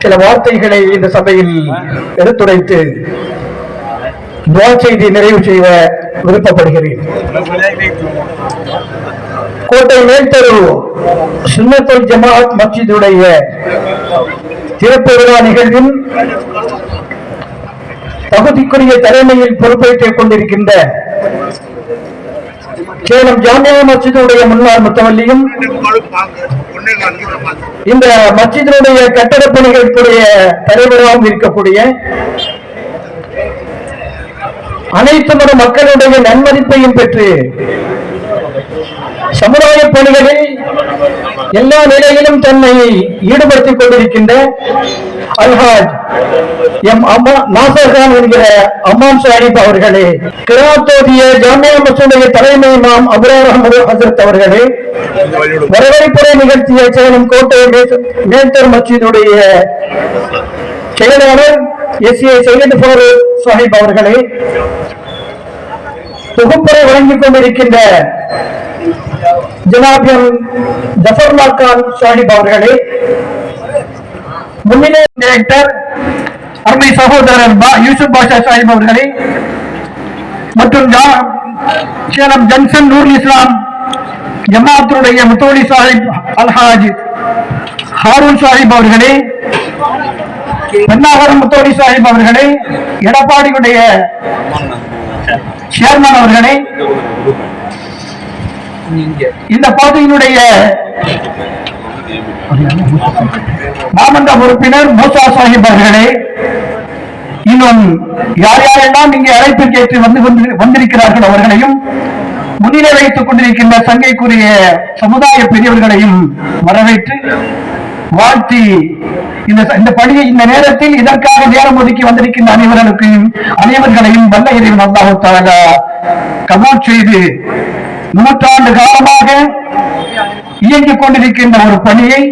சில வார்த்தைகளை இந்த சபையில் எடுத்துரைத்து துஆ செய்தி நிறைவு செய்ய விருப்பப்படுகிறேன். கோட்டை மேல்தெரு சுன்னத்துல் ஜமாஅத் மஸ்ஜிதுடைய திறப்பு விழா நிகழ்வில் பகுதிக்குரிய தலைமையில் பொறுப்பேற்றுக் கொண்டிருக்கின்ற சேலம் ஜாமியா மஸ்ஜிதுடைய முன்னாள் முத்தவல்லியும் இந்த மஸ்ஜிதுடைய கட்டடப் பணிகளுக்குரிய தலைவராகவும் இருக்கக்கூடிய அனைத்து மத மக்களுடைய நன்மதிப்பையும் பெற்று சமுதாய பணிகளில் எல்லா நிலையிலும் தன்னை ஈடுபடுத்திக் கொண்டிருக்கின்ற அல்ஹாஜ் எம் நாசர் கான் என்கிற அம்மான் சாஹிப் அவர்களே, கிராத்தோதிய ஜாமியா மஸ்ஜிதுடைய தலைமை இமாம் அபுரார் அஹ்மது ஹசரத் அவர்களே, வரவேற்புரை நிகழ்த்திய சேலம் கோட்டை மேல்தெரு மஸ்ஜிதுடைய செயலாளர் எஸ்ஏ சையத் ஃபாரூக் சாஹிப் அவர்களே, தொகுப்புரை வழங்கிக் கொண்டிருக்கின்ற ஜனாப் ஜஃபர்லா கான் சாஹிப் அவர்களே, முன்னிலை டைரக்டர் அருமை சகோதரர் யூசுப் பாஷா சாஹிப் அவர்களே மற்றும் சேலம் ஜங்ஷன் நூர் இஸ்லாம் ஜமாத்துடைய முத்தோலி சாஹிப் அல்ஹாஜ் ஹாரூன் சாஹிப் அவர்களே, பெண்ணாகரம் முத்தோலி சாஹிப் அவர்களே, எடப்பாடியுடைய சேர்மன் அவர்களே, இந்த பகுதியினுடைய மாமன்ற உறுப்பினர் மூசா சாஹிப் அவர்களே, இன்னும் யார் யாரெல்லாம் இங்கே அழைப்பிற்கு ஏற்று வந்திருக்கிறார்கள் அவர்களையும் முன்னிலை வைத்துக் கொண்டிருக்கின்ற சங்கைக்குரிய சமுதாய பெரியவர்களையும் வரவேற்று வாழ்த்தி இந்த பணியை இந்த நேரத்தில் இதற்காக நேரம் ஒதுக்கி வந்திருக்கின்ற அனைவர்களையும் வல்ல இறைவன் அல்லாஹ் தஆலா கபூல் செய்து நூற்றாண்டு காலமாக இயங்கிக் கொண்டிருக்கின்ற ஒரு பணியை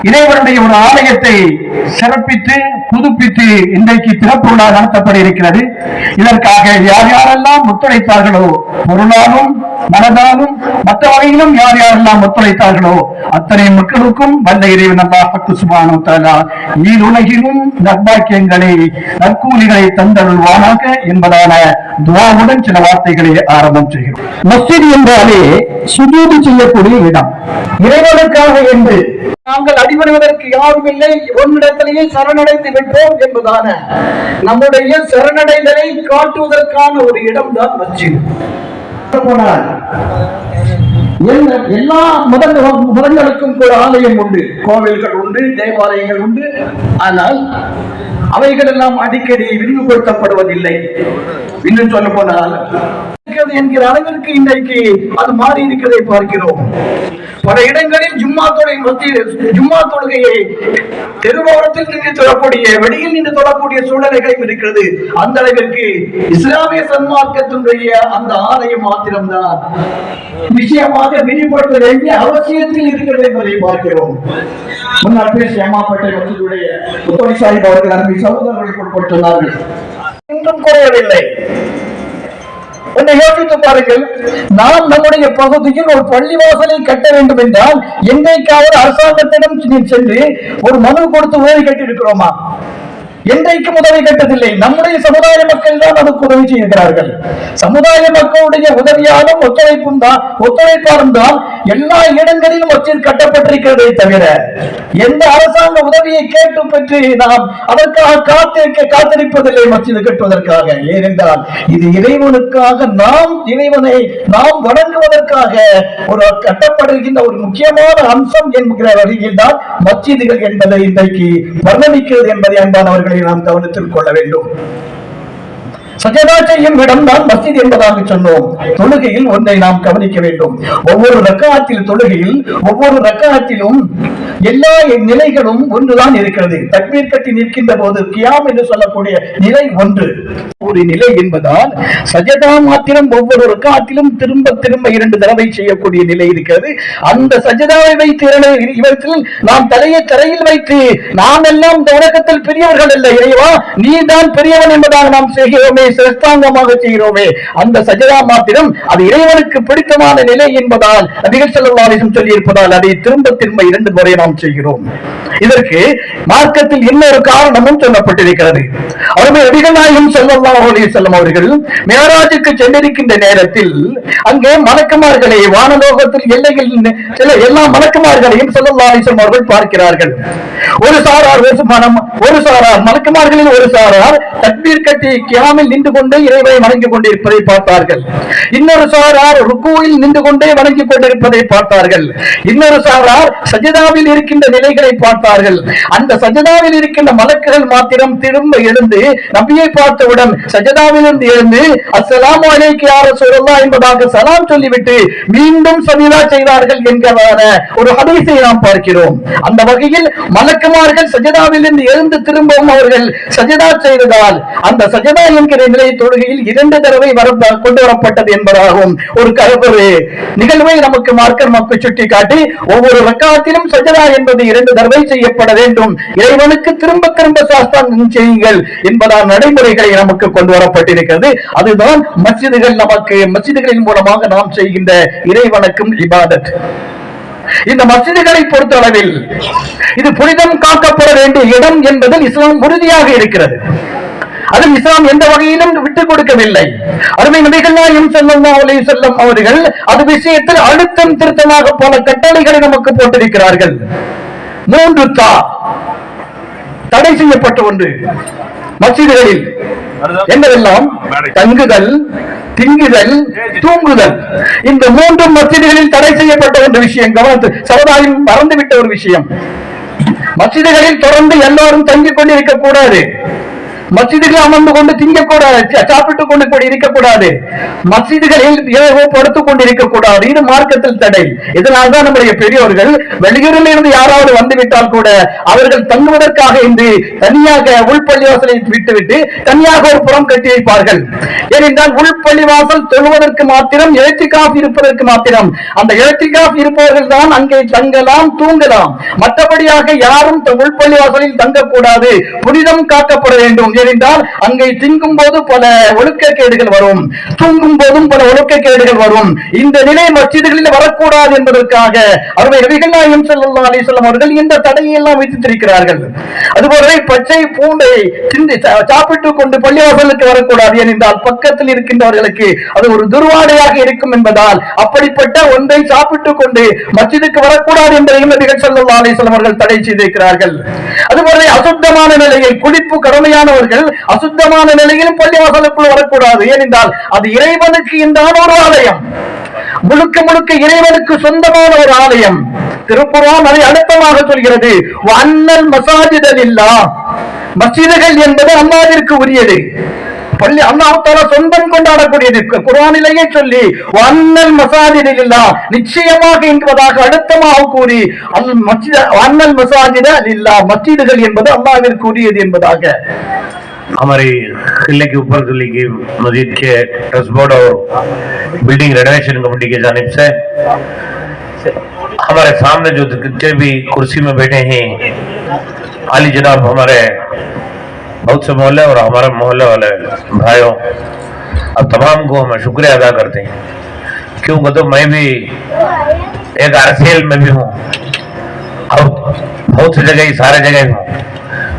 இறைவனுடைய ஒரு ஆலயத்தை சிறப்பித்து புதுப்பித்து இன்றைக்கு திறப்பு விழா நடத்தப்பட இருக்கிறது. இதற்காக யார் யாரெல்லாம் ஒத்துழைத்தார்களோ, பொருளாலும் மனதாலும் மற்ற வகையிலும் யார் யாரெல்லாம் ஒத்துழைத்தார்களோ அத்தனை மக்களுக்கும் வல்ல இறைவன் அல்லாஹ் சுப்ஹானஹு வ தஆலா ஈருலகிலும் நற்பாக்கியங்களை நற்கூலிகளை தந்தருள்வானாக என்பதான துஆவுடன் சில வார்த்தைகளை ஆரம்பம் செய்கிறோம். மஸ்ஜித் என்றாலே சுஜூது செய்யக்கூடிய இடம். இறைவனுக்காக என்று நாங்கள் அடிபடுவதற்கு யாரும் இல்லை, ஒன்னிடத்திலேயே சரணடைந்து விட்டோம் என்பதான நம்முடைய சரணடைதலை காட்டுவதற்கான ஒரு இடம் தான் மஸ்ஜித். எல்லா மதங்களுக்கும் கூட ஆலயம் உண்டு, கோவில்கள் உண்டு, தேவாலயங்கள் உண்டு. ஆனால் அவைகள் எல்லாம் அடிக்கடி விரிவுபடுத்தப்படுவதில்லை. இன்னும் சொல்ல போனால் என்கிற அளவிற்கு இன்றைக்கு அது மாறி இருக்கிறதை பார்க்கிறோம். பல இடங்களில் ஜும்மா தொழுகையை தெருவோரத்தில் நின்று தொழக்கூடிய, வெளியில் நின்று தொழக்கூடிய சூழ்நிலைகளும் இருக்கிறது. அந்த அளவிற்கு இஸ்லாமிய சன்மார்க்கத்தினுடைய அந்த ஆலயம் மாத்திரம்தான் விஷயமாக விரிவுபடுத்த வேண்டிய அவசியத்தில் இருக்கிறது என்பதை பார்க்கிறோம். முன்னாள் பேசிய அம்மாப்பேட்டை மஸ்ஜிதுடைய முத்தோலி சாஹிப் அவர்கள் அன்பு சகோதரர்கள் கொடுப்பட்டுள்ளார்கள். இன்றும் குறையவில்லை. ஒன்றை யோசித்து பாருங்கள். நாம் நம்முடைய பகுதியில் ஒரு பள்ளிவாசலை கட்ட வேண்டும் என்றால் என்றைக்காவது அரசாங்கத்திடம் சென்று ஒரு மனு கொடுத்து உதவி கட்டியிருக்கிறோமா? என்றைக்கும் உதவி கட்டதில்லை. நம்முடைய சமுதாய மக்கள் தான் அதுக்கு உதவி செய்கிறார்கள். சமுதாய மக்களுடைய உதவியாலும் ஒத்துழைப்பாலும் தான் எல்லா இடங்களிலும் மஸ்ஜித் கட்டப்பட்டிருக்கிறதை தவிர எந்த அரசாங்க உதவியை கேட்டு பெற்று நாம் அதற்காக காத்திருப்பதில்லை மஸ்ஜித் கட்டுவதற்காக. ஏனென்றால் இது இறைவனுக்காக, இறைவனை நாம் வணங்குவதற்காக ஒரு கட்டப்படுகின்ற ஒரு முக்கியமான அம்சம் என்கிற வகையில் தான் மஸ்ஜிதுகள் என்பதை இன்றைக்கு வர்ணனிக்கிறது என்பதை அன்பானவர்களை நாம் கவனத்தில் கொள்ள வேண்டும். சஜதா செய்யும் இடம் தான் மஸ்ஜித் என்பதாக சொன்னோம். தொழுகையில் ஒன்றை நாம் கவனிக்க வேண்டும். ஒவ்வொரு ரக்காத்திலும் எல்லா நிலைகளும் ஒன்றுதான் இருக்கிறது. தக்பீர் கட்டி நிற்கின்ற போது கியாம் என்று சொல்லக்கூடிய நிலை ஒன்று. ஒரு நிலை என்பதால் சஜதா மாத்திரம் ஒவ்வொரு ரக்காத்திலும் திரும்ப திரும்ப 2 தடவை செய்யக்கூடிய நிலை இருக்கிறது. அந்த சஜதாவை வைத்து இவற்றில் நாம் தலையை தரையில் வைத்து நாம் எல்லாம் இந்த உலகத்தில் பெரியவர்கள் அல்ல, இறைவா நீ தான் பெரியவன் என்பதாக நாம் செய்கிறோமே, சிரஷ்டாங்கமாக செய்கிறோமே, அந்த சஜதா மாத்திரம் அது இறைவனுக்கு பிடித்தமான நிலை என்பதால் நபிகள் ஸல்லல்லாஹு அலைஹி வஸல்லம் சொல்லி இருப்பதால் அதை திரும்ப திரும்ப 2 முறை நாம் செய்கிறோம். இதற்கு மார்க்கத்தில் இன்னொரு காரணமும் சொல்லப்பட்டிருக்கிறது. அருமை நபிகள் நாயகம் ஸல்லல்லாஹு அலைஹி வஸல்லம் அவர்கள் மிஅராஜுக்கு சென்றிருக்கின்ற நேரத்தில் அங்கே மலக்குமார்களை வானலோகத்தில் எல்லையில் சில எல்லா மலக்குமார்களையும் ஸல்லல்லாஹு அலைஹி வஸல்லம் அவர்கள் பார்க்கிறார்கள். ஒரு சாரார் மலக்குமார்களில் ஒரு சாரார் தக்பீர் கட்டி கியாமில் நின்று கொண்டே இறைவனை வணங்கிக் கொண்டிருப்பதை பார்த்தார்கள். இன்னொரு சாரார் ருக்குவில் நின்று கொண்டே வணங்கிக் கொண்டிருப்பதை பார்த்தார்கள். இன்னொரு சாரார் சஜதாவில் இருக்கின்ற நிலைகளை பார்த்தார்கள். அந்த சஜதாவில் இருக்கின்ற மலக்குகள் மாத்திரம் திரும்ப எழுந்து நபியை பார்த்தவுடன் சஜதாவில் இருந்து எழுந்து அஸ்ஸலாமு அலைக்க யா ரசூலல்லாஹ் என்பதாக சலாம் சொல்லிவிட்டு மீண்டும் சஜதா செய்தார்கள் என்கிறதான ஒரு ஹதீஸை நாம் பார்க்கிறோம். அந்த வகையில் மலக்குமார்கள் சஜதாவில் இருந்து எழுந்து திரும்பவும் அவர்கள் சஜதா செய்ததால் அந்த சஜதா என்கிற நிலை தொழுகையில் 2 தடவை கொண்டு வரப்பட்டது என்பதாகும் ஒரு நிகழ்வை நமக்கு மார்க்கர் மக்கள் சுட்டி காட்டி ஒவ்வொரு ரக்காத்திலும் சஜதா என்பது 2 தடவை செய்யப்பட வேண்டும், இறைவனுக்கு திரும்ப திரும்ப சாஸ்தாங்கம் செய்யுங்கள் என்பதால் நடைமுறைகளை நமக்கு கொண்டு வரப்பட்டிருக்கிறது. அதுதான் மஸ்ஜிதுகளின் மூலமாக நாம் செய்கின்ற இறைவனுக்கும் இபாதத். இந்த மஸ்ஜிதுகளை பொறுத்தளவில் இது புனிதம் காக்கப்பட வேண்டிய இடம் என்பதில் இஸ்லாம் உறுதியாக இருக்கிறது. அதில் இஸ்லாம் எந்த வகையிலும் விட்டுக் கொடுக்கவில்லை. அருமை நபிகள் நாயகம் ஸல்லல்லாஹு அலைஹி வஸல்லம் அவர்கள் அது விஷயத்தில் அழுத்தம் திருத்தமாக பல கட்டளைகளை நமக்கு போட்டிருக்கிறார்கள். 3 தடை செய்யப்பட்ட ஒன்று மஸ்ஜிதுகளில் என்னவெல்லாம் தங்குதல், திங்குதல், தூங்குதல். இந்த 3 மஸ்ஜிதுகளில் தடை செய்யப்பட்ட ஒரு விஷயம், சமுதாயம் மறந்துவிட்ட ஒரு விஷயம். மஸ்ஜிதுகளில் தொடர்ந்து எல்லாரும் தங்கிக் கொண்டு இருக்கக்கூடாது. மஸ்ஜிதுகளில் அமர்ந்து கொண்டு திங்கக்கூடாது, சாப்பிட்டுக் கொண்டு இருக்கக்கூடாது. மஸ்ஜிதுகளில் படுத்துக் கொண்டு இருக்கக்கூடாது. இது மார்க்கத்தில் தடை. இதனால்தான் நம்முடைய பெரியோர்கள் வெளியூரில் இருந்து யாராவது வந்துவிட்டால் கூட அவர்கள் தங்குவதற்காக என்று தனியாக உள்பள்ளிவாசலை விட்டுவிட்டு தனியாக ஒரு புறம் கட்டி வைப்பார்கள். ஏனென்றால் உள்பள்ளிவாசல் தொழுவதற்கு மாத்திரம், இலத்திகாஃப் இருப்பதற்கு மாத்திரம், அந்த இலத்திகாஃப் இருப்பவர்கள் தான் அங்கே தங்கலாம், தூங்கலாம். மற்றபடியாக யாரும் உள்பள்ளிவாசலில் தங்கக்கூடாது, புனிதம் காக்கப்பட வேண்டும். ஏனென்றால் அங்கே திங்கும் போது பல ஒழுக்கக்கேடுகள் வரும், தூங்கும் போதும் பல ஒழுக்கக்கேடுகள் வரும். இந்த நிலை மஸ்ஜிதுகளில் வரக்கூடாது என்பதற்காக அருமை நபிகள் நாயகம் ஸல்லல்லாஹு அலைஹி வஸல்லம் அவர்கள் இந்த தடையை எல்லாம் விதித்திருக்கிறார்கள். அதுபோலவே பச்சை பூண்டை சாப்பிட்டுக் கொண்டு பள்ளிவாசலுக்கு வரக்கூடாது. ஏனென்றால் பக்கத்தில் இருக்கின்றவர்களுக்கு அது ஒரு துர்வாடையாக இருக்கும் என்பதால் அப்படிப்பட்ட ஒன்றை சாப்பிட்டுக் கொண்டு மஸ்ஜிதுக்கு வரக்கூடாது என்பதையும் நபிகள் ஸல்லல்லாஹு அலைஹி வஸல்லம் அவர்கள் தடை செய்திருக்கிறார்கள். அதுபோலவே அசுத்தமான நிலையில் குளிப்பு கடமையானவர்கள் அசுத்தமான நிலையிலும் பள்ளிவாசலுக்குள் வரக்கூடாது. ஏனென்றால் அது இறைவனுக்கு என்றான ஒரு ஆலயம், முழுக்க முழுக்க இறைவனுக்கு சொந்தமான ஒரு ஆலயம். திருக்குர்ஆன் அதை அழுத்தமாக சொல்கிறது, வஅன்னல் மஸாஜித லில்லாஹ். மஸ்ஜிதுகள் என்பது அல்லாஹ்விற்கு உரியது. பள்ளி அல்லாஹ் தஆலா சொந்தம் கொண்டாடக்கூடியது. குர்ஆனிலேயே சொல்லி வஅன்னல் மஸாஜித லில்லாஹ், நிச்சயமாக என்பதாக அழுத்தமாக கூறி வஅன்னல் மஸாஜித லில்லாஹ், மஸ்ஜிதுகள் என்பது அல்லாஹ்விற்கு உரியது என்பதாக. हमारी किले के ऊपर दिल्ली की मस्जिद के ट्रस्ट बोर्ड और बिल्डिंग रेनोवेशन कमेटी की जानिब से हमारे सामने जो जितने भी कुर्सी में बैठे हैं आली जनाब हमारे बहुत से मोहल्ले और हमारे मोहल्ले वाले भाइयों, अब तमाम को हम शुक्रिया अदा करते हैं। क्योंकि तो मैं भी एक आरसीएल में भी हूँ और बहुत सी जगह सारे जगह हूँ।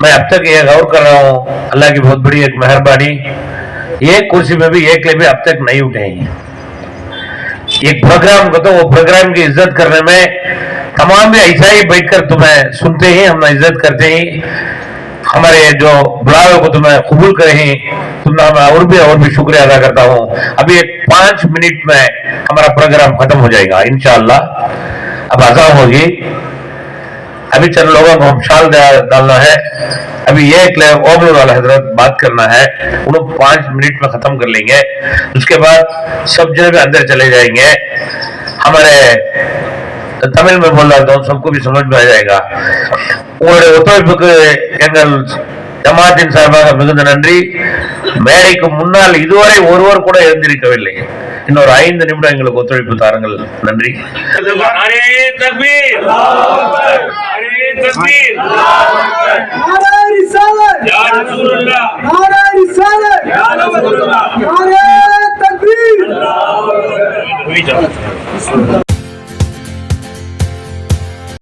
मैं अब तक ये गौर कर रहा हूँ, अल्लाह की बहुत बड़ी एक मेहरबानी, एक कुर्सी में भी एक ले भी अब तक नहीं उठे हैं। एक प्रोग्राम को तो वो प्रोग्राम की इज्जत करने में तमाम भी ऐसा ही बैठकर तुम्हें सुनते ही हम इज्जत करते ही, हमारे जो बुलावे को तुम्हें कबूल करे हैं, तुमने हमें और भी शुक्रिया अदा करता हूँ। अभी एक 5 मिनट में हमारा प्रोग्राम खत्म हो जाएगा इंशाअल्लाह। अब अज़ान होगी, अभी चंद लोगों को हम शाल डालना है। अभी ये ओबलूर वाला हजरत बात करना है, उन्हें 5 मिनट में खत्म कर लेंगे। उसके बाद सब जने भी अंदर चले जाएंगे। हमारे तमिल में बोल रहा था, सबको भी समझ में आ जाएगा। ஜமாத்தின் சார்பாக மிகுந்த நன்றி. மேடைக்கு முன்னால் இதுவரை ஒருவர் கூட எழுந்திருக்கவில்லை. இன்னொரு 5 நிமிடம் எங்களுக்கு ஒத்துழைப்பு தாருங்கள். நன்றி.